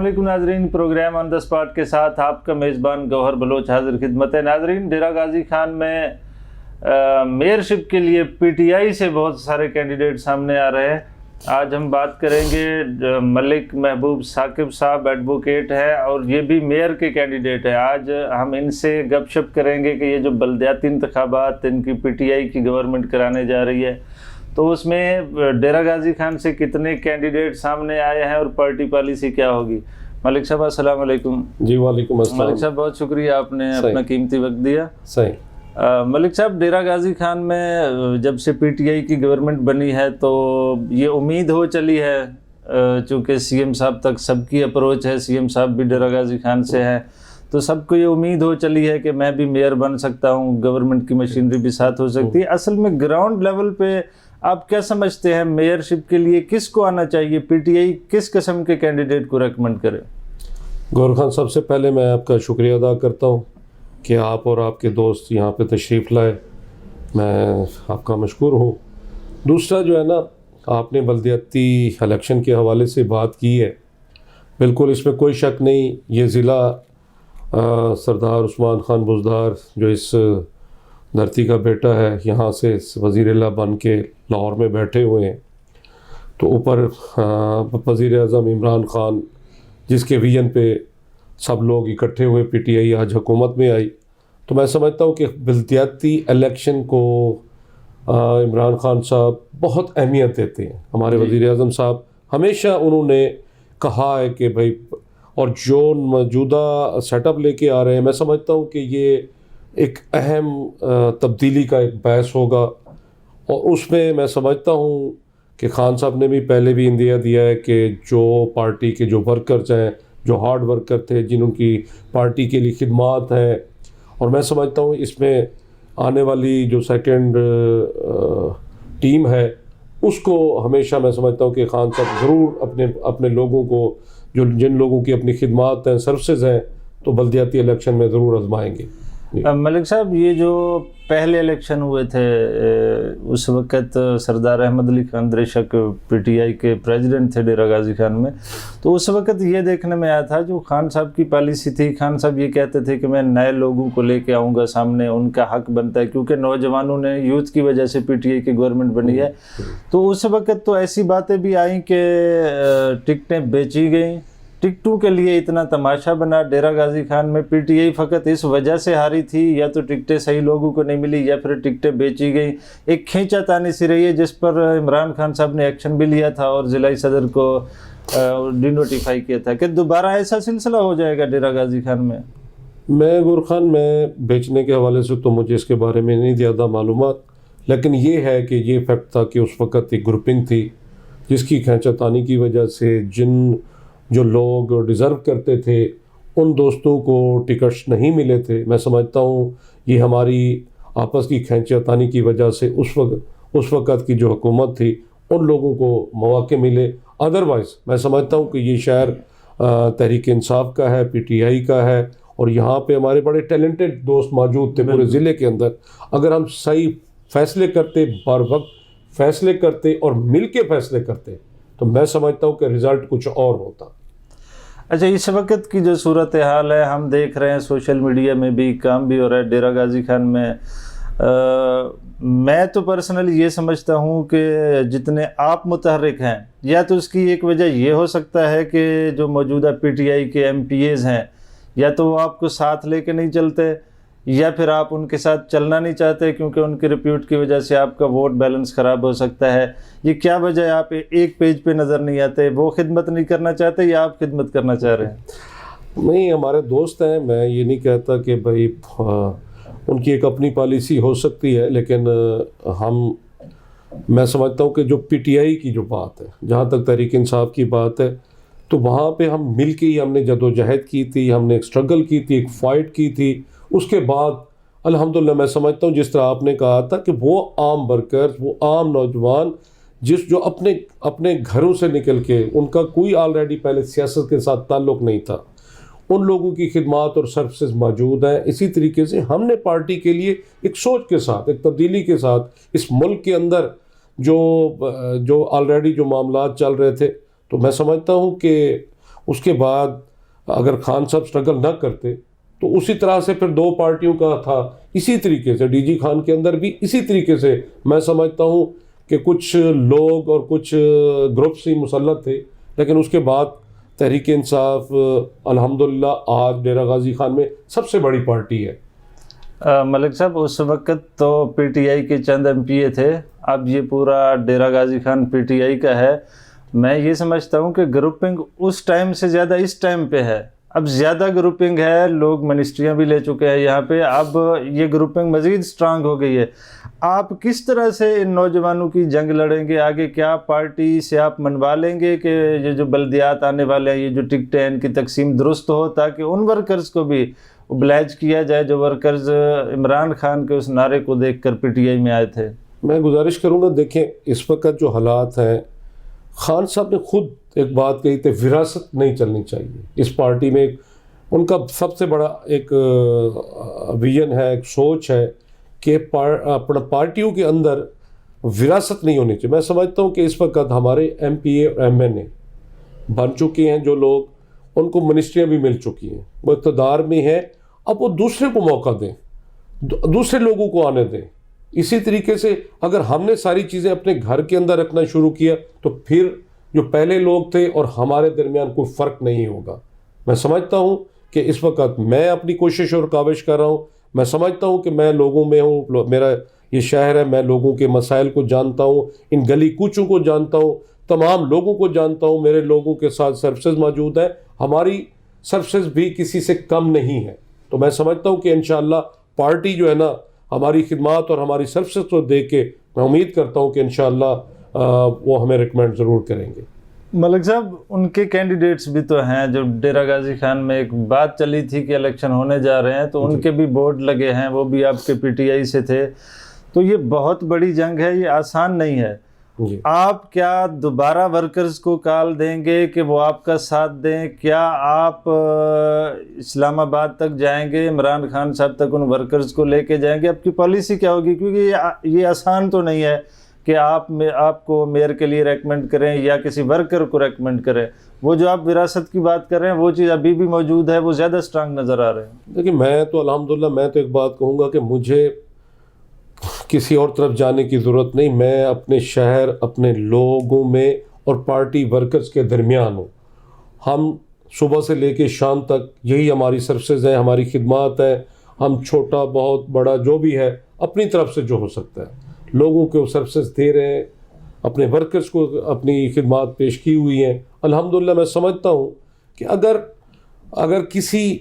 علیکم ناظرین، programme on the spot کے ساتھ آپ کا میزبان گوہر بلوچ حاضر خدمت ہے۔ ناظرین، ڈیرہ غازی خان میں میئرشپ کے لیے پی ٹی آئی سے بہت سارے کینڈیڈیٹ سامنے آ رہے ہیں۔ آج ہم بات کریں گے ملک محبوب ثاقب صاحب ایڈوکیٹ ہے اور یہ بھی میئر کے کینڈیڈیٹ ہے۔ آج ہم ان سے گپ شپ کریں گے کہ یہ جو بلدیاتی انتخابات ان کی پی ٹی آئی کی گورنمنٹ کرانے جا رہی ہے، تو اس میں ڈیرہ غازی خان سے کتنے کینڈیڈیٹ سامنے آئے ہیں اور پارٹی پالیسی کیا ہوگی۔ ملک صاحب السلام علیکم۔ جی وعلیکم السلام۔ ملک صاحب بہت شکریہ، آپ نے اپنا قیمتی وقت دیا۔ صحیح۔ ملک صاحب، ڈیرہ غازی خان میں جب سے پی ٹی آئی کی گورنمنٹ بنی ہے تو یہ امید ہو چلی ہے، چونکہ سی ایم صاحب تک سب کی اپروچ ہے، سی ایم صاحب بھی ڈیرہ غازی خان سے ہے، تو سب کو یہ امید ہو چلی ہے کہ میں بھی میئر بن سکتا ہوں، گورنمنٹ کی مشینری بھی ساتھ ہو سکتی ہے۔ اصل میں گراؤنڈ لیول پہ آپ کیا سمجھتے ہیں میئرشپ کے لیے کس کو آنا چاہیے؟ پی ٹی آئی کس قسم کے کینڈیڈیٹ کو ریکمنڈ کرے؟ گور خان، سب سے پہلے میں آپ کا شکریہ ادا کرتا ہوں کہ آپ اور آپ کے دوست یہاں پہ تشریف لائے، میں آپ کا مشکور ہوں۔ دوسرا جو ہے نا، آپ نے بلدیاتی الیکشن کے حوالے سے بات کی ہے، بالکل اس میں کوئی شک نہیں، یہ ضلع سردار عثمان خان بزدار جو اس دھرتی کا بیٹا ہے، یہاں سے وزیر اعلیٰ بن کے لاہور میں بیٹھے ہوئے ہیں، تو اوپر وزیر اعظم عمران خان جس کے ویژن پہ سب لوگ اکٹھے ہوئے، پی ٹی آئی آج حکومت میں آئی، تو میں سمجھتا ہوں کہ بلدیاتی الیکشن کو عمران خان صاحب بہت اہمیت دیتے ہیں۔ ہمارے وزیر اعظم صاحب ہمیشہ انہوں نے کہا ہے کہ بھائی، اور جو موجودہ سیٹ اپ لے کے آ رہے ہیں، میں سمجھتا ہوں کہ یہ ایک اہم تبدیلی کا ایک باعث ہوگا، اور اس میں میں سمجھتا ہوں کہ خان صاحب نے بھی پہلے بھی اندیا دیا ہے کہ جو پارٹی کے جو ورکرز ہیں، جو ہارڈ ورکر تھے، جنہوں کی پارٹی کے لیے خدمات ہیں، اور میں سمجھتا ہوں اس میں آنے والی جو سیکنڈ ٹیم ہے اس کو ہمیشہ میں سمجھتا ہوں کہ خان صاحب ضرور اپنے لوگوں کو، جن لوگوں کی اپنی خدمات ہیں، سروسز ہیں، تو بلدیاتی الیکشن میں ضرور آزمائیں گے۔ ملک صاحب، یہ جو پہلے الیکشن ہوئے تھے اس وقت سردار Ahmad Ali Khan درشک P T I کے پریزیڈنٹ تھے ڈیرہ غازی خان میں، تو اس وقت یہ دیکھنے میں آیا تھا جو خان صاحب کی پالیسی تھی، خان صاحب یہ کہتے تھے کہ میں نئے لوگوں کو لے کے آؤں گا سامنے، ان کا حق بنتا ہے کیونکہ نوجوانوں نے یوتھ کی وجہ سے پی ٹی آئی کی گورنمنٹ بنی ہے۔ تو اس وقت تو ایسی باتیں بھی آئیں کہ ٹکٹیں بیچی گئیں، ٹکٹوں کے لیے اتنا تماشا بنا۔ ڈیرہ غازی خان میں پی ٹی آئی فقط اس وجہ سے ہاری تھی، یا تو ٹکٹیں صحیح لوگوں کو نہیں ملی یا پھر ٹکٹیں بیچی گئیں۔ ایک کھینچا تانی سی رہی ہے جس پر عمران خان صاحب نے ایکشن بھی لیا تھا اور ضلعی صدر کو ڈی نوٹیفائی کیا تھا کہ دوبارہ ایسا سلسلہ ہو جائے گا ڈیرہ غازی خان میں۔ میں گور خان، میں بیچنے کے حوالے سے تو مجھے اس کے بارے میں نہیں زیادہ معلومات، لیکن یہ ہے کہ یہ فیکٹ تھا کہ اس وقت ایک گروپنگ تھی جس کی کھینچا تانی کی وجہ سے جو لوگ ڈیزرو کرتے تھے ان دوستوں کو ٹکٹس نہیں ملے تھے۔ میں سمجھتا ہوں یہ ہماری آپس کی کھینچا تانی کی وجہ سے اس وقت کی جو حکومت تھی ان لوگوں کو مواقع ملے، ادروائز میں سمجھتا ہوں کہ یہ شہر تحریک انصاف کا ہے، پی ٹی آئی کا ہے، اور یہاں پہ ہمارے بڑے ٹیلنٹڈ دوست موجود تھے پورے ضلع کے اندر۔ اگر ہم صحیح فیصلے کرتے، بر وقت فیصلے کرتے اور مل کے فیصلے کرتے تو میں سمجھتا ہوں کہ رزلٹ کچھ اور ہوتا۔ اچھا، اس وقت کی جو صورتحال ہے ہم دیکھ رہے ہیں، سوشل میڈیا میں بھی کام بھی ہو رہا ہے ڈیرہ غازی خان میں، میں تو پرسنلی یہ سمجھتا ہوں کہ جتنے آپ متحرک ہیں، یا تو اس کی ایک وجہ یہ ہو سکتا ہے کہ جو موجودہ پی ٹی آئی کے ایم پی ایز ہیں، یا تو وہ آپ کو ساتھ لے کے نہیں چلتے، یا پھر آپ ان کے ساتھ چلنا نہیں چاہتے کیونکہ ان کی ریپیوٹ کی وجہ سے آپ کا ووٹ بیلنس خراب ہو سکتا ہے۔ یہ کیا وجہ ہے آپ ایک پیج پہ نظر نہیں آتے؟ وہ خدمت نہیں کرنا چاہتے یا آپ خدمت کرنا چاہ رہے ہیں؟ نہیں، ہمارے دوست ہیں، میں یہ نہیں کہتا کہ بھائی ان کی ایک اپنی پالیسی ہو سکتی ہے، لیکن میں سمجھتا ہوں کہ جو پی ٹی آئی کی جو بات ہے، جہاں تک تحریک انصاف کی بات ہے، تو وہاں پہ ہم مل کے ہی ہم نے جدوجہد کی تھی، ہم نے ایک اسٹرگل کی تھی، ایک فائٹ کی تھی۔ اس کے بعد الحمدللہ میں سمجھتا ہوں جس طرح آپ نے کہا تھا کہ وہ عام ورکرز، وہ عام نوجوان جو اپنے گھروں سے نکل کے، ان کا کوئی آلریڈی پہلے سیاست کے ساتھ تعلق نہیں تھا، ان لوگوں کی خدمات اور سروسز موجود ہیں۔ اسی طریقے سے ہم نے پارٹی کے لیے ایک سوچ کے ساتھ، ایک تبدیلی کے ساتھ، اس ملک کے اندر جو آلریڈی جو معاملات چل رہے تھے، تو میں سمجھتا ہوں کہ اس کے بعد اگر خان صاحب اسٹرگل نہ کرتے تو اسی طرح سے پھر دو پارٹیوں کا تھا، اسی طریقے سے ڈی جی خان کے اندر بھی اسی طریقے سے میں سمجھتا ہوں کہ کچھ لوگ اور کچھ گروپس ہی مسلط تھے، لیکن اس کے بعد تحریک انصاف الحمدللہ آج ڈیرہ غازی خان میں سب سے بڑی پارٹی ہے۔ ملک صاحب اس وقت تو پی ٹی آئی کے چند ایم پی اے تھے، اب یہ پورا Dera Ghazi Khan P T I کا ہے۔ میں یہ سمجھتا ہوں کہ گروپنگ اس ٹائم سے زیادہ اس ٹائم پہ ہے، اب زیادہ گروپنگ ہے، لوگ منسٹریاں بھی لے چکے ہیں یہاں پہ، اب یہ گروپنگ مزید سٹرانگ ہو گئی ہے۔ آپ کس طرح سے ان نوجوانوں کی جنگ لڑیں گے آگے؟ کیا پارٹی سے آپ منوا لیں گے کہ یہ جو بلدیات آنے والے ہیں، یہ جو ٹکٹیں ہیں ان کی تقسیم درست ہو، تاکہ ان ورکرز کو بھی اوبلائج کیا جائے جو ورکرز عمران خان کے اس نعرے کو دیکھ کر پی ٹی آئی میں آئے تھے؟ میں گزارش کروں گا، دیکھیں اس وقت جو حالات ہیں، خان صاحب نے خود ایک بات کہی تھی، وراثت نہیں چلنی چاہیے اس پارٹی میں۔ ان کا سب سے بڑا ایک ویژن ہے، ایک سوچ ہے کہ پارٹیوں کے اندر وراثت نہیں ہونی چاہیے۔ میں سمجھتا ہوں کہ اس وقت ہمارے ایم پی اے اور ایم این اے بن چکے ہیں، جو لوگ ان کو منسٹریاں بھی مل چکی ہیں، وہ اقتدار میں ہیں، اب وہ دوسرے کو موقع دیں، دوسرے لوگوں کو آنے دیں۔ اسی طریقے سے اگر ہم نے ساری چیزیں اپنے گھر کے اندر رکھنا شروع کیا تو پھر جو پہلے لوگ تھے اور ہمارے درمیان کوئی فرق نہیں ہوگا۔ میں سمجھتا ہوں کہ اس وقت میں اپنی کوشش اور کاوش کر رہا ہوں، میں سمجھتا ہوں کہ میں لوگوں میں ہوں، میرا یہ شہر ہے، میں لوگوں کے مسائل کو جانتا ہوں، ان گلی کوچوں کو جانتا ہوں، تمام لوگوں کو جانتا ہوں، میرے لوگوں کے ساتھ سروسز موجود ہیں، ہماری سروسز بھی کسی سے کم نہیں ہے۔ تو میں سمجھتا ہوں کہ انشاءاللہ پارٹی جو ہے نا ہماری خدمات اور ہماری سروسز کو دیکھ کے میں امید کرتا ہوں کہ انشاءاللہ وہ ہمیں ریکمینڈ ضرور کریں گے۔ ملک صاحب ان کے کینڈیڈیٹس بھی تو ہیں، جو ڈیرہ غازی خان میں ایک بات چلی تھی کہ الیکشن ہونے جا رہے ہیں تو ان کے بھی بورڈ لگے ہیں، وہ بھی آپ کے پی ٹی آئی سے تھے، تو یہ بہت بڑی جنگ ہے، یہ آسان نہیں ہے۔ جی، آپ کیا دوبارہ ورکرز کو کال دیں گے کہ وہ آپ کا ساتھ دیں؟ کیا آپ اسلام آباد تک جائیں گے، عمران خان صاحب تک ان ورکرز کو لے کے جائیں گے؟ آپ کی پالیسی کیا ہوگی؟ کیونکہ یہ آسان تو نہیں ہے کہ آپ کو میئر کے لیے ریکمنڈ کریں یا کسی ورکر کو ریکمنڈ کریں۔ وہ جو آپ وراثت کی بات کر رہے ہیں وہ چیز ابھی بھی موجود ہے، وہ زیادہ سٹرانگ نظر آ رہے ہیں۔ دیکھیں میں تو الحمدللہ میں تو ایک بات کہوں گا کہ مجھے کسی اور طرف جانے کی ضرورت نہیں، میں اپنے شہر، اپنے لوگوں میں اور پارٹی ورکرز کے درمیان ہوں۔ ہم صبح سے لے کے شام تک یہی ہماری سروسز ہیں، ہماری خدمات ہیں، ہم چھوٹا بہت بڑا جو بھی ہے اپنی طرف سے جو ہو سکتا ہے لوگوں کو سروسز دے رہے ہیں، اپنے ورکرز کو اپنی خدمات پیش کی ہوئی ہیں۔ الحمدللہ میں سمجھتا ہوں کہ اگر کسی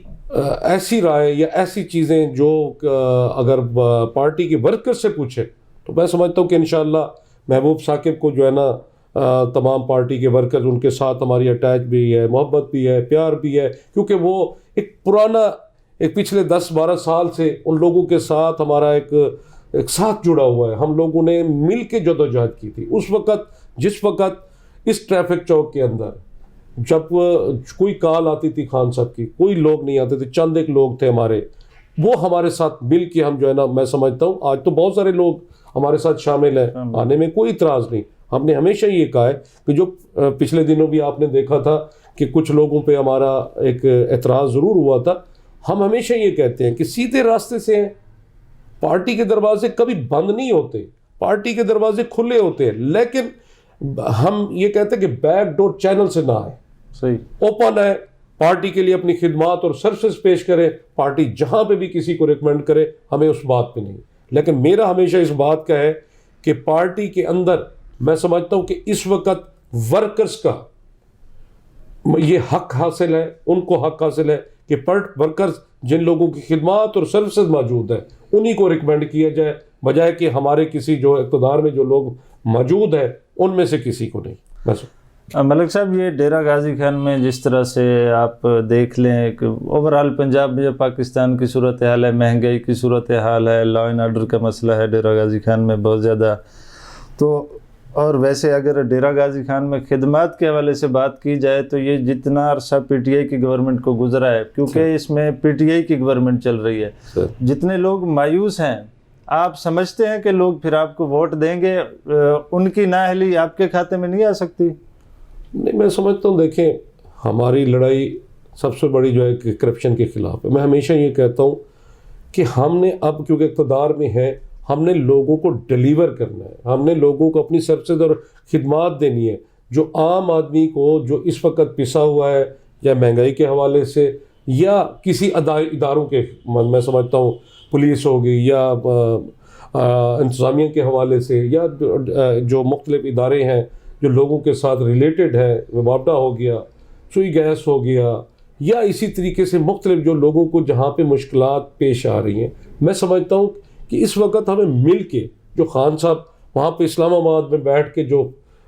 ایسی رائے یا ایسی چیزیں جو اگر پارٹی کے ورکر سے پوچھے تو میں سمجھتا ہوں کہ انشاءاللہ محبوب ثاقب کو جو ہے نا تمام پارٹی کے ورکرز ان کے ساتھ ہماری اٹیچ بھی ہے، محبت بھی ہے، پیار بھی ہے، کیونکہ وہ ایک پرانا ایک پچھلے 10-12 سال سے ان لوگوں کے ساتھ ہمارا ایک ساتھ جڑا ہوا ہے۔ ہم لوگوں نے مل کے جدوجہد کی تھی اس وقت، جس وقت اس ٹریفک چوک کے اندر جب کوئی کال آتی تھی خان صاحب کی، کوئی لوگ نہیں آتے تھے، چند ایک لوگ تھے ہمارے، وہ ہمارے ساتھ مل کے ہم جو ہے نا، میں سمجھتا ہوں آج تو بہت سارے لوگ ہمارے ساتھ شامل ہیں، آنے میں کوئی اعتراض نہیں۔ ہم نے ہمیشہ یہ کہا ہے کہ جو پچھلے دنوں بھی آپ نے دیکھا تھا کہ کچھ لوگوں پہ ہمارا ایک اعتراض ضرور ہوا تھا، ہم ہمیشہ یہ کہتے ہیں کہ سیدھے راستے سے ہیں، پارٹی کے دروازے کبھی بند نہیں ہوتے، پارٹی کے دروازے کھلے ہوتے ہیں، لیکن ہم یہ کہتے ہیں کہ بیک ڈور چینل سے نہ آئے، صحیح اوپن ہے، پارٹی کے لیے اپنی خدمات اور سروسز پیش کرے، پارٹی جہاں پہ بھی کسی کو ریکمینڈ کرے، ہمیں اس بات پہ نہیں۔ لیکن میرا ہمیشہ اس بات کا ہے کہ پارٹی کے اندر میں سمجھتا ہوں کہ اس وقت ورکرز کا یہ حق حاصل ہے، ان کو حق حاصل ہے کہ ورکرز جن لوگوں کی خدمات اور سروسز موجود ہیں انہی کو ریکمینڈ کیا جائے، بجائے کہ ہمارے کسی جو اقتدار میں جو لوگ موجود ہیں ان میں سے کسی کو نہیں۔ بس ملک صاحب یہ ڈیرہ غازی خان میں جس طرح سے آپ دیکھ لیں کہ اوورال پنجاب میں جو پاکستان کی صورتحال ہے، مہنگائی کی صورتحال ہے، لا اینڈ آرڈر کا مسئلہ ہے ڈیرہ غازی خان میں بہت زیادہ، تو اور ویسے اگر ڈیرہ غازی خان میں خدمات کے حوالے سے بات کی جائے تو یہ جتنا عرصہ پی ٹی آئی کی گورنمنٹ کو گزرا ہے، کیونکہ اس میں پی ٹی آئی کی گورنمنٹ چل رہی ہے، جتنے لوگ مایوس ہیں، آپ سمجھتے ہیں کہ لوگ پھر آپ کو ووٹ دیں گے؟ ان کی نااہلی آپ کے کھاتے میں نہیں آ سکتی؟ نہیں، میں سمجھتا ہوں دیکھیں ہماری لڑائی سب سے بڑی جو ہے کہ کرپشن کے خلاف ہے. میں ہمیشہ یہ کہتا ہوں کہ ہم نے اب کیونکہ اقتدار میں ہے ہم نے لوگوں کو ڈیلیور کرنا ہے, ہم نے لوگوں کو اپنی سروسز اور خدمات دینی ہے. جو عام آدمی کو جو اس وقت پسا ہوا ہے یا مہنگائی کے حوالے سے یا کسی اداروں کے, میں سمجھتا ہوں پولیس ہوگی یا انتظامیہ کے حوالے سے یا جو مختلف ادارے ہیں جو لوگوں کے ساتھ ریلیٹڈ ہیں, وابڈا ہو گیا, سوئی گیس ہو گیا, یا اسی طریقے سے مختلف جو لوگوں کو جہاں پہ مشکلات پیش آ رہی ہیں, میں سمجھتا ہوں کہ اس وقت ہمیں مل کے جو خان صاحب وہاں پہ اسلام آباد میں بیٹھ کے جو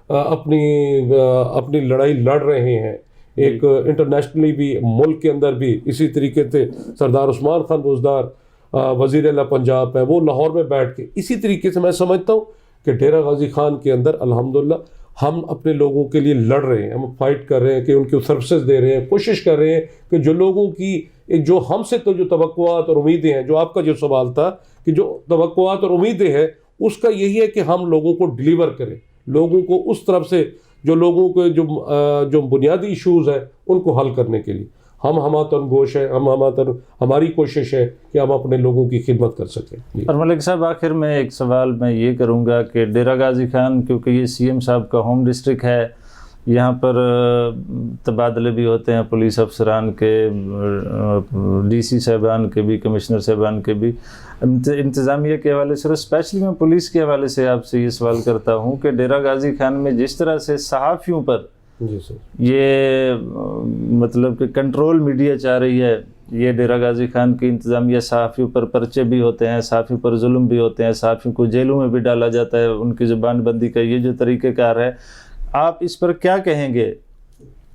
اپنی لڑائی لڑ رہے ہیں, ایک انٹرنیشنلی بھی ملک کے اندر بھی اسی طریقے سے سردار عثمان خان بزدار وزیر اعلیٰ پنجاب ہے, وہ لاہور میں بیٹھ کے اسی طریقے سے میں سمجھتا ہوں کہ ڈیرہ غازی خان کے اندر الحمدللہ ہم اپنے لوگوں کے لیے لڑ رہے ہیں, ہم فائٹ کر رہے ہیں کہ ان کی سروسز دے رہے ہیں, کوشش کر رہے ہیں کہ جو لوگوں کی جو ہم سے تو جو توقعات اور امیدیں ہیں, جو آپ کا جو سوال تھا کہ جو توقعات اور امیدیں ہیں اس کا یہی ہے کہ ہم لوگوں کو ڈلیور کریں, لوگوں کو اس طرف سے جو لوگوں کے جو بنیادی ایشوز ہیں ان کو حل کرنے کے لیے ہماتن گوش ہے, ہماری کوشش ہے کہ ہم اپنے لوگوں کی خدمت کر سکیں. اور ملک صاحب آخر میں ایک سوال میں یہ کروں گا کہ ڈیرہ غازی خان کیونکہ یہ سی ایم صاحب کا ہوم ڈسٹرکٹ ہے, یہاں پر تبادلے بھی ہوتے ہیں پولیس افسران کے, ڈی سی صاحبان کے بھی, کمشنر صاحبان کے بھی, انتظامیہ کے حوالے سے, اور اسپیشلی میں پولیس کے حوالے سے آپ سے یہ سوال کرتا ہوں کہ ڈیرہ غازی خان میں جس طرح سے صحافیوں پر جی سر یہ مطلب کہ کنٹرول میڈیا چاہ رہی ہے, یہ ڈیرہ غازی خان کی انتظامیہ صحافیوں پر پرچے بھی ہوتے ہیں, صحافیوں پر ظلم بھی ہوتے ہیں, صحافیوں کو جیلوں میں بھی ڈالا جاتا ہے, ان کی زبان بندی کا یہ جو طریقہ کار ہے, آپ اس پر کیا کہیں گے؟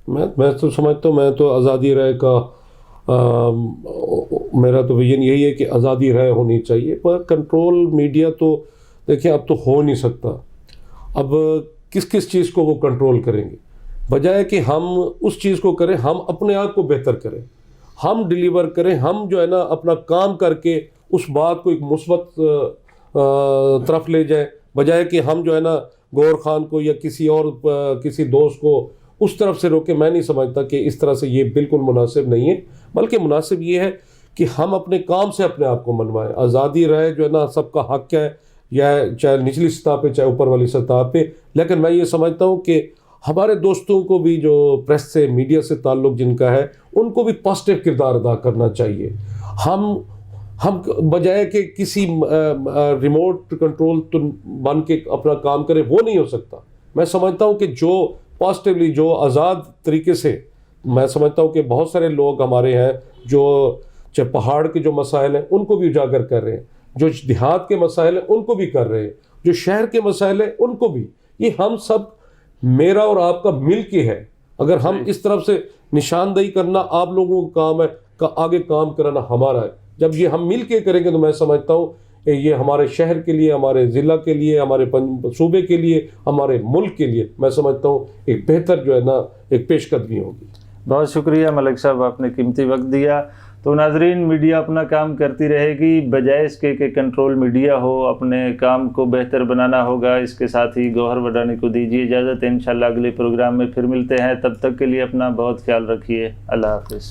میں تو سمجھتا ہوں, میں تو آزادی رائے کا میرا تو ویژن یہی ہے کہ آزادی رائے ہونی چاہیے, پر کنٹرول میڈیا تو دیکھیں اب تو ہو نہیں سکتا. اب کس چیز کو وہ کنٹرول کریں گے؟ بجائے کہ ہم اس چیز کو کریں, ہم اپنے آپ کو بہتر کریں, ہم ڈیلیور کریں, ہم جو ہے نا اپنا کام کر کے اس بات کو ایک مثبت طرف لے جائیں, بجائے کہ ہم جو ہے نا گور خان کو یا کسی دوست کو اس طرف سے روکے. میں نہیں سمجھتا کہ اس طرح سے یہ بالکل مناسب نہیں ہے, بلکہ مناسب یہ ہے کہ ہم اپنے کام سے اپنے آپ کو منوائیں. آزادی رہے جو ہے نا سب کا حق ہے, یا چاہے نچلی سطح پہ چاہے اوپر والی سطح پہ, لیکن میں یہ سمجھتا ہوں کہ ہمارے دوستوں کو بھی جو پریس سے میڈیا سے تعلق جن کا ہے ان کو بھی پازیٹیو کردار ادا کرنا چاہیے. ہم بجائے کہ کسی ریموٹ کنٹرول بن کے اپنا کام کرے, وہ نہیں ہو سکتا. میں سمجھتا ہوں کہ جو پازیٹیولی جو آزاد طریقے سے, میں سمجھتا ہوں کہ بہت سارے لوگ ہمارے ہیں جو چاہے پہاڑ کے جو مسائل ہیں ان کو بھی اجاگر کر رہے ہیں, جو دیہات کے مسائل ہیں ان کو بھی کر رہے ہیں, جو شہر کے مسائل ہیں ان کو بھی. یہ ہم سب میرا اور آپ کا مل کے ہے. اگر ہم اس طرف سے نشاندہی کرنا آپ لوگوں کا کام ہے, آگے کام کرانا ہمارا ہے. جب یہ ہم مل کے کریں گے تو میں سمجھتا ہوں کہ یہ ہمارے شہر کے لیے, ہمارے ضلع کے لیے, ہمارے صوبے کے لیے, ہمارے ملک کے لیے میں سمجھتا ہوں ایک بہتر جو ہے نا ایک پیش قدمی ہوگی. بہت شکریہ ملک صاحب, آپ نے قیمتی وقت دیا. تو ناظرین, میڈیا اپنا کام کرتی رہے گی, بجائے اس کے کہ کنٹرول میڈیا ہو, اپنے کام کو بہتر بنانا ہوگا. اس کے ساتھ ہی گوہر وڈانی کو دیجیے اجازت, انشاءاللہ اگلے پروگرام میں پھر ملتے ہیں. تب تک کے لیے اپنا بہت خیال رکھیے. اللہ حافظ.